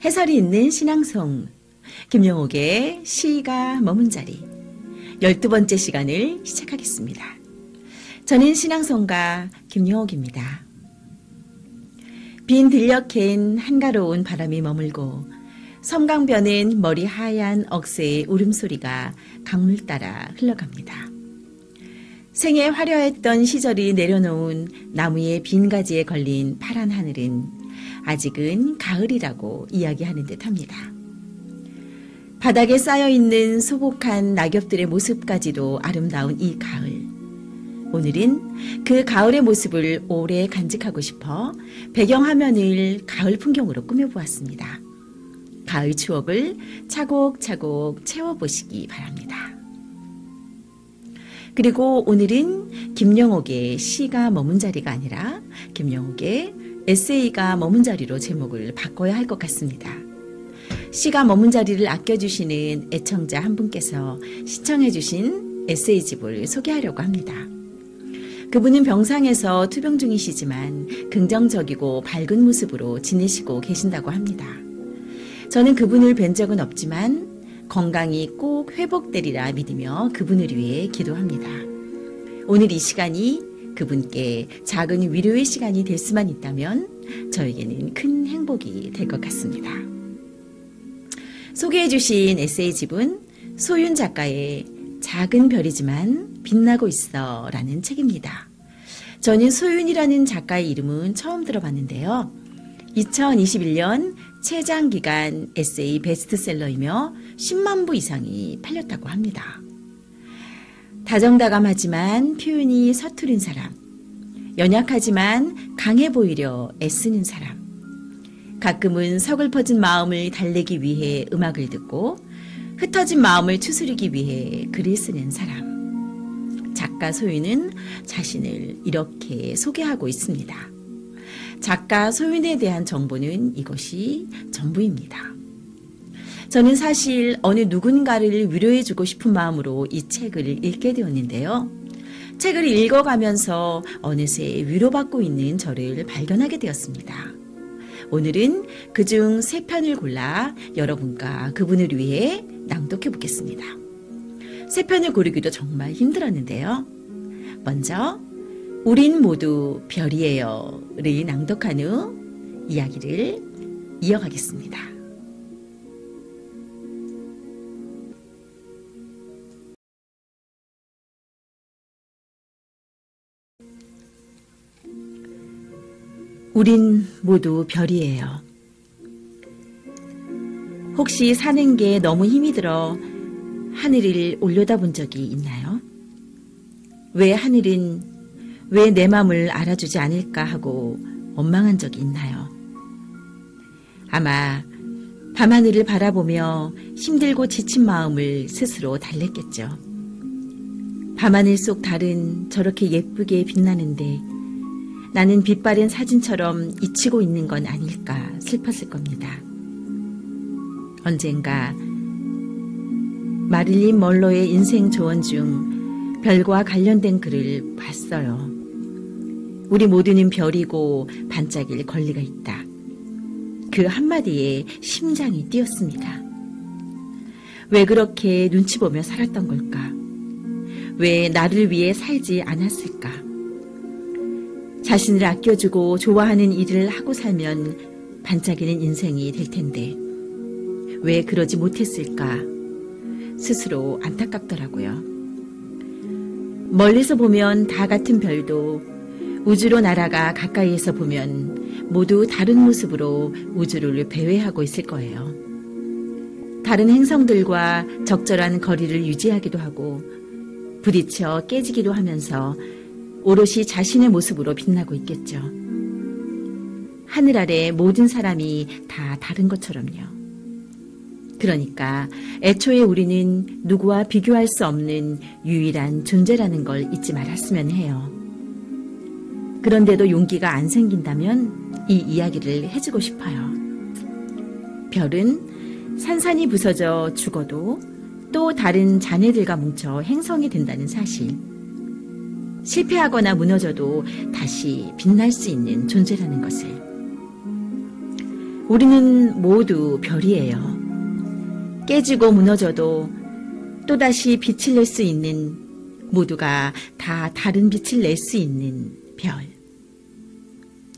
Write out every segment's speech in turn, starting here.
해설이 있는 신앙송, 김영옥의 시가 머문 자리 12번째 시간을 시작하겠습니다. 저는 신앙송가 김영옥입니다. 빈 들녘엔 한가로운 바람이 머물고 섬강변엔 머리 하얀 억새의 울음소리가 강물 따라 흘러갑니다. 생에 화려했던 시절이 내려놓은 나무의 빈 가지에 걸린 파란 하늘은 아직은 가을이라고 이야기하는 듯합니다. 바닥에 쌓여있는 소복한 낙엽들의 모습까지도 아름다운 이 가을. 오늘은 그 가을의 모습을 오래 간직하고 싶어 배경화면을 가을 풍경으로 꾸며보았습니다. 가을 추억을 차곡차곡 채워보시기 바랍니다. 그리고 오늘은 김영옥의 시가 머문 자리가 아니라 김영옥의 에세이가 머문 자리로 제목을 바꿔야 할 것 같습니다. 시가 머문 자리를 아껴주시는 애청자 한 분께서 시청해주신 에세이집을 소개하려고 합니다. 그분은 병상에서 투병 중이시지만 긍정적이고 밝은 모습으로 지내시고 계신다고 합니다. 저는 그분을 뵌 적은 없지만 건강이 꼭 회복되리라 믿으며 그분을 위해 기도합니다. 오늘 이 시간이 그분께 작은 위로의 시간이 될 수만 있다면 저에게는 큰 행복이 될 것 같습니다. 소개해 주신 에세이집은 소윤 작가의 작은 별이지만 빛나고 있어 라는 책입니다. 저는 소윤이라는 작가의 이름은 처음 들어봤는데요. 2021년 최장기간 에세이 베스트셀러이며 10만 부 이상이 팔렸다고 합니다. 다정다감하지만 표현이 서투른 사람, 연약하지만 강해 보이려 애쓰는 사람, 가끔은 서글퍼진 마음을 달래기 위해 음악을 듣고 흩어진 마음을 추스르기 위해 글을 쓰는 사람. 작가 소윤은 자신을 이렇게 소개하고 있습니다. 작가 소윤에 대한 정보는 이것이 전부입니다. 저는 사실 어느 누군가를 위로해주고 싶은 마음으로 이 책을 읽게 되었는데요. 책을 읽어가면서 어느새 위로받고 있는 저를 발견하게 되었습니다. 오늘은 그중 3편을 골라 여러분과 그분을 위해 낭독해 보겠습니다. 3편을 고르기도 정말 힘들었는데요. 먼저 우린 모두 별이에요를 낭독한 후 이야기를 이어가겠습니다. 우린 모두 별이에요. 혹시 사는 게 너무 힘이 들어 하늘을 올려다본 적이 있나요? 왜 하늘은 왜 내 맘을 알아주지 않을까 하고 원망한 적이 있나요? 아마 밤하늘을 바라보며 힘들고 지친 마음을 스스로 달랬겠죠. 밤하늘 속 달은 저렇게 예쁘게 빛나는데 나는 빛바랜 사진처럼 잊히고 있는 건 아닐까 슬펐을 겁니다. 언젠가 마릴린 먼로의 인생 조언 중 별과 관련된 글을 봤어요. 우리 모두는 별이고 반짝일 권리가 있다. 그 한마디에 심장이 뛰었습니다. 왜 그렇게 눈치 보며 살았던 걸까? 왜 나를 위해 살지 않았을까? 자신을 아껴주고 좋아하는 일을 하고 살면 반짝이는 인생이 될 텐데 왜 그러지 못했을까 스스로 안타깝더라고요. 멀리서 보면 다 같은 별도 우주로 날아가 가까이에서 보면 모두 다른 모습으로 우주를 배회하고 있을 거예요. 다른 행성들과 적절한 거리를 유지하기도 하고 부딪혀 깨지기도 하면서 오롯이 자신의 모습으로 빛나고 있겠죠. 하늘 아래 모든 사람이 다 다른 것처럼요. 그러니까 애초에 우리는 누구와 비교할 수 없는 유일한 존재라는 걸 잊지 말았으면 해요. 그런데도 용기가 안 생긴다면 이 이야기를 해주고 싶어요. 별은 산산이 부서져 죽어도 또 다른 자네들과 뭉쳐 행성이 된다는 사실. 실패하거나 무너져도 다시 빛날 수 있는 존재라는 것을. 우리는 모두 별이에요. 깨지고 무너져도 또다시 빛을 낼 수 있는, 모두가 다 다른 빛을 낼 수 있는 별.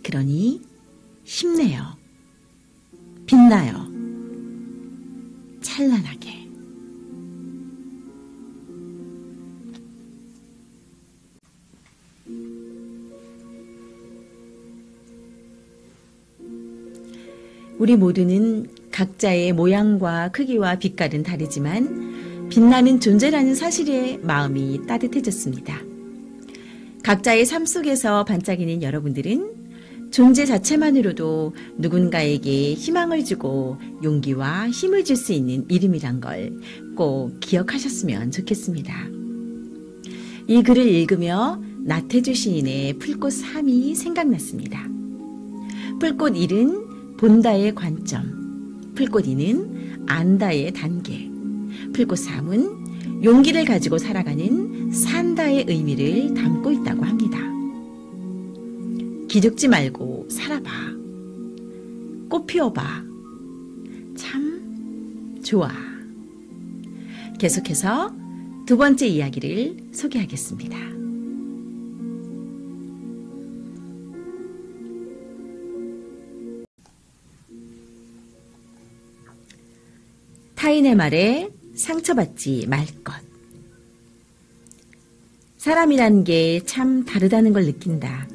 그러니 힘내요. 빛나요. 찬란하게. 우리 모두는 각자의 모양과 크기와 빛깔은 다르지만 빛나는 존재라는 사실에 마음이 따뜻해졌습니다. 각자의 삶 속에서 반짝이는 여러분들은 존재 자체만으로도 누군가에게 희망을 주고 용기와 힘을 줄 수 있는 이름이란 걸 꼭 기억하셨으면 좋겠습니다. 이 글을 읽으며 나태주 시인의 풀꽃 3이 생각났습니다. 풀꽃 1은 본다의 관점, 풀꽃 2는 안다의 단계, 풀꽃 3은 용기를 가지고 살아가는 산다의 의미를 담고 있다고 합니다. 기죽지 말고 살아봐. 꽃 피워봐. 참 좋아. 계속해서 두 번째 이야기를 소개하겠습니다. 타인의 말에 상처받지 말 것. 사람이란 게 참 다르다는 걸 느낀다.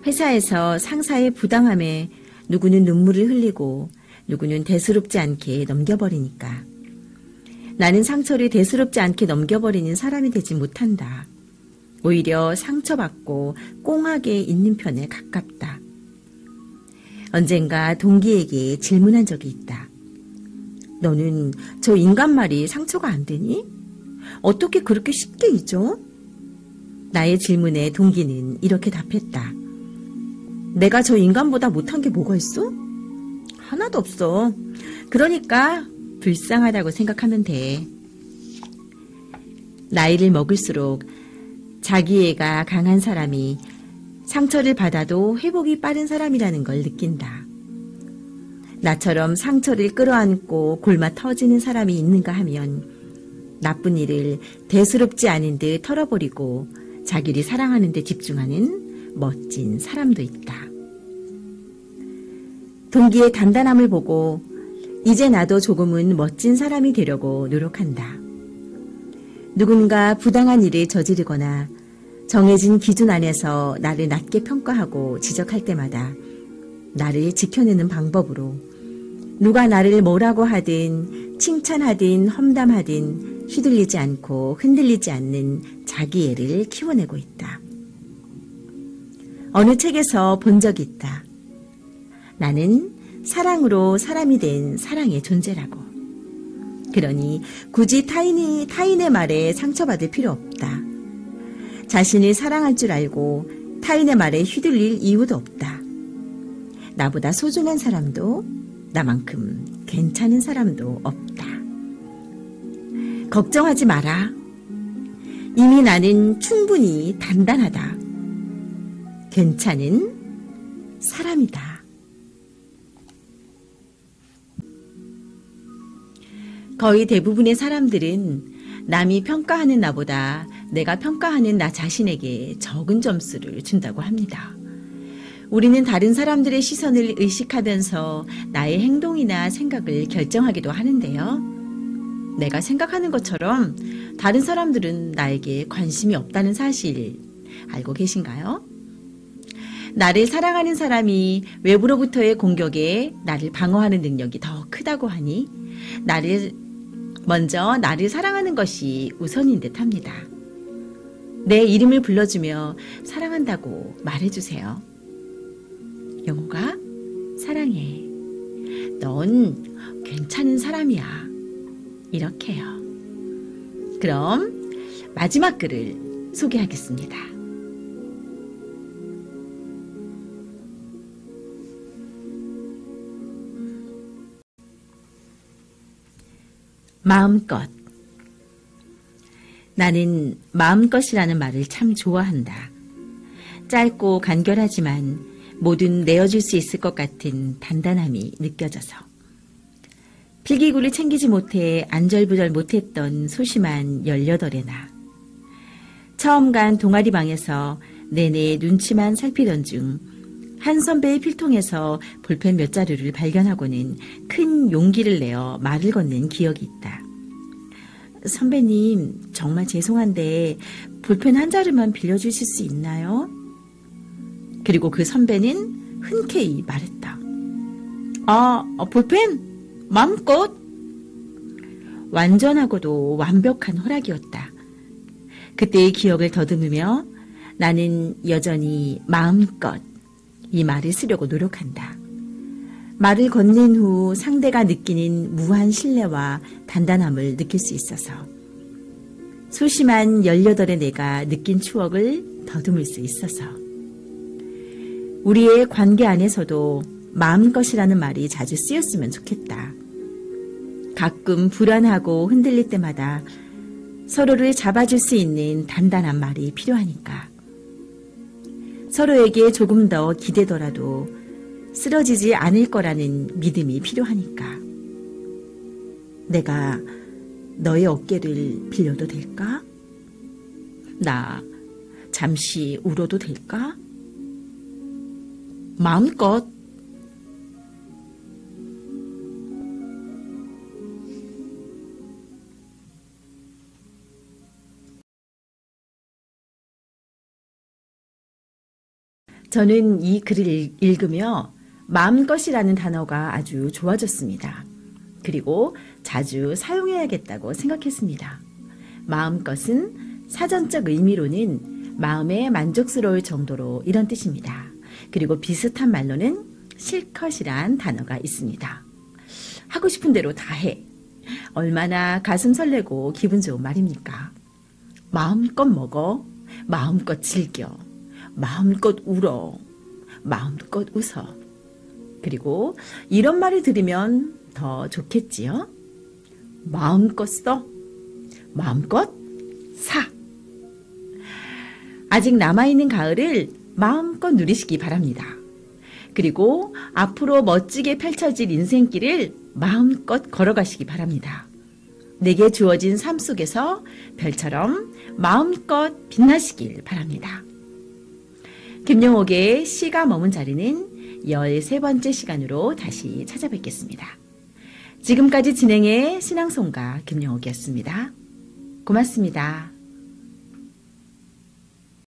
회사에서 상사의 부당함에 누구는 눈물을 흘리고 누구는 대수롭지 않게 넘겨버리니까 나는 상처를 대수롭지 않게 넘겨버리는 사람이 되지 못한다. 오히려 상처받고 꽁하게 있는 편에 가깝다. 언젠가 동기에게 질문한 적이 있다. 너는 저 인간 말이 상처가 안 되니? 어떻게 그렇게 쉽게 잊어? 나의 질문에 동기는 이렇게 답했다. 내가 저 인간보다 못한 게 뭐가 있어? 하나도 없어. 그러니까 불쌍하다고 생각하면 돼. 나이를 먹을수록 자기애가 강한 사람이 상처를 받아도 회복이 빠른 사람이라는 걸 느낀다. 나처럼 상처를 끌어안고 골마 터지는 사람이 있는가 하면 나쁜 일을 대수롭지 않은 듯 털어버리고 자기를 사랑하는 데 집중하는 멋진 사람도 있다. 동기의 단단함을 보고 이제 나도 조금은 멋진 사람이 되려고 노력한다. 누군가 부당한 일을 저지르거나 정해진 기준 안에서 나를 낮게 평가하고 지적할 때마다 나를 지켜내는 방법으로 누가 나를 뭐라고 하든 칭찬하든 험담하든 휘둘리지 않고 흔들리지 않는 자기애를 키워내고 있다. 어느 책에서 본 적이 있다. 나는 사랑으로 사람이 된 사랑의 존재라고. 그러니 굳이 타인의 말에 상처받을 필요 없다. 자신을 사랑할 줄 알고 타인의 말에 휘둘릴 이유도 없다. 나보다 소중한 사람도 나만큼 괜찮은 사람도 없다. 걱정하지 마라. 이미 나는 충분히 단단하다. 괜찮은 사람이다. 거의 대부분의 사람들은 남이 평가하는 나보다 내가 평가하는 나 자신에게 적은 점수를 준다고 합니다. 우리는 다른 사람들의 시선을 의식하면서 나의 행동이나 생각을 결정하기도 하는데요. 내가 생각하는 것처럼 다른 사람들은 나에게 관심이 없다는 사실 알고 계신가요? 나를 사랑하는 사람이 외부로부터의 공격에 나를 방어하는 능력이 더 크다고 하니 먼저 나를 사랑하는 것이 우선인 듯합니다. 내 이름을 불러주며 사랑한다고 말해주세요. 영호가 사랑해. 넌 괜찮은 사람이야. 이렇게요. 그럼 마지막 글을 소개하겠습니다. 마음껏. 나는 마음껏이라는 말을 참 좋아한다. 짧고 간결하지만 뭐든 내어줄 수 있을 것 같은 단단함이 느껴져서 필기구를 챙기지 못해 안절부절 못했던 소심한 18의 나. 처음 간 동아리방에서 내내 눈치만 살피던 중 한 선배의 필통에서 볼펜 몇 자루를 발견하고는 큰 용기를 내어 말을 건넨 기억이 있다. 선배님, 정말 죄송한데 볼펜 한 자루만 빌려주실 수 있나요? 그리고 그 선배는 흔쾌히 말했다. 볼펜? 마음껏? 완전하고도 완벽한 허락이었다. 그때의 기억을 더듬으며 나는 여전히 마음껏 이 말을 쓰려고 노력한다. 말을 건넨 후 상대가 느끼는 무한 신뢰와 단단함을 느낄 수 있어서 소심한 18의 내가 느낀 추억을 더듬을 수 있어서 우리의 관계 안에서도 마음껏이라는 말이 자주 쓰였으면 좋겠다. 가끔 불안하고 흔들릴 때마다 서로를 잡아줄 수 있는 단단한 말이 필요하니까. 서로에게 조금 더 기대더라도 쓰러지지 않을 거라는 믿음이 필요하니까. 내가 너의 어깨를 빌려도 될까? 나 잠시 울어도 될까? 마음껏. 저는 이 글을 읽으며 마음껏이라는 단어가 아주 좋아졌습니다. 그리고 자주 사용해야겠다고 생각했습니다. 마음껏은 사전적 의미로는 마음에 만족스러울 정도로 이런 뜻입니다. 그리고 비슷한 말로는 실컷이란 단어가 있습니다. 하고 싶은 대로 다 해. 얼마나 가슴 설레고 기분 좋은 말입니까? 마음껏 먹어. 마음껏 즐겨. 마음껏 울어. 마음껏 웃어. 그리고 이런 말을 들으면 더 좋겠지요? 마음껏 써. 마음껏 사. 아직 남아있는 가을을 마음껏 누리시기 바랍니다. 그리고 앞으로 멋지게 펼쳐질 인생길을 마음껏 걸어가시기 바랍니다. 내게 주어진 삶 속에서 별처럼 마음껏 빛나시길 바랍니다. 김영옥의 시가 머문 자리는 13번째 시간으로 다시 찾아뵙겠습니다. 지금까지 진행의 신앙송가 김영옥이었습니다. 고맙습니다.